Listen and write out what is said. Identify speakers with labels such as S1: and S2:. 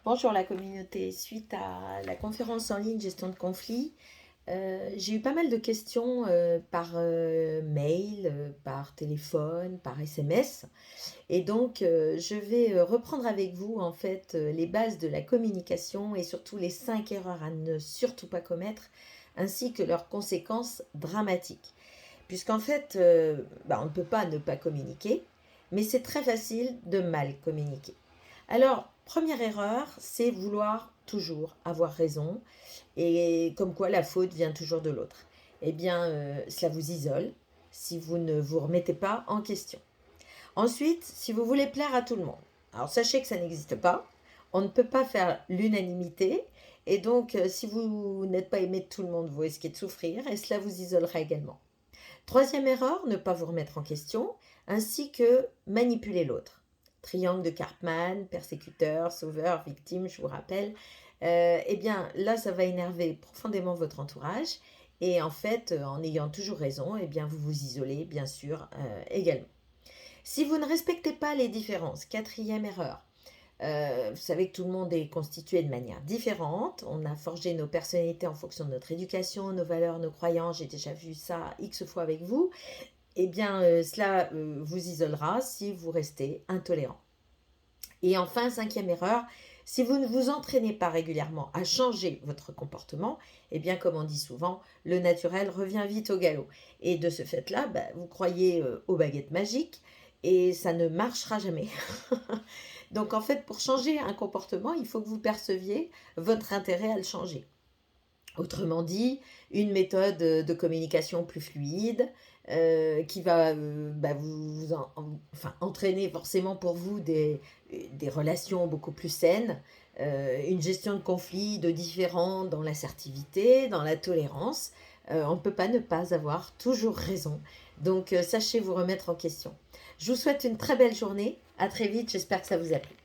S1: Bonjour la communauté. Suite à la conférence en ligne gestion de conflits, j'ai eu pas mal de questions par mail, par téléphone, par SMS. Et donc, je vais reprendre avec vous en fait les bases de la communication et surtout les 5 erreurs à ne surtout pas commettre, ainsi que leurs conséquences dramatiques. Puisqu'en fait, on ne peut pas ne pas communiquer, mais c'est très facile de mal communiquer. Alors, première erreur, c'est vouloir toujours avoir raison et comme quoi la faute vient toujours de l'autre. Eh bien, cela vous isole si vous ne vous remettez pas en question. Ensuite, si vous voulez plaire à tout le monde, alors sachez que ça n'existe pas. On ne peut pas faire l'unanimité. Et donc, si vous n'êtes pas aimé de tout le monde, vous risquez de souffrir et cela vous isolera également. Troisième erreur, ne pas vous remettre en question, ainsi que manipuler l'autre. Triangle de Karpman, persécuteur, sauveur, victime, je vous rappelle. Eh bien, là, ça va énerver profondément votre entourage. Et en fait, en ayant toujours raison, eh bien, vous vous isolez, bien sûr, également. Si vous ne respectez pas les différences, quatrième erreur, vous savez que tout le monde est constitué de manière différente. On a forgé nos personnalités en fonction de notre éducation, nos valeurs, nos croyances. J'ai déjà vu ça X fois avec vous. Eh bien, cela vous isolera si vous restez intolérant. Et enfin, cinquième erreur, si vous ne vous entraînez pas régulièrement à changer votre comportement, eh bien, comme on dit souvent, le naturel revient vite au galop. Et de ce fait-là, vous croyez aux baguettes magiques et ça ne marchera jamais. Donc en fait, pour changer un comportement, il faut que vous perceviez votre intérêt à le changer. Autrement dit, une méthode de communication plus fluide qui va entraîner forcément pour vous des relations beaucoup plus saines, une gestion de conflits, de différends dans l'assertivité, dans la tolérance. On ne peut pas ne pas avoir toujours raison. Donc sachez vous remettre en question. Je vous souhaite une très belle journée. À très vite, j'espère que ça vous a plu.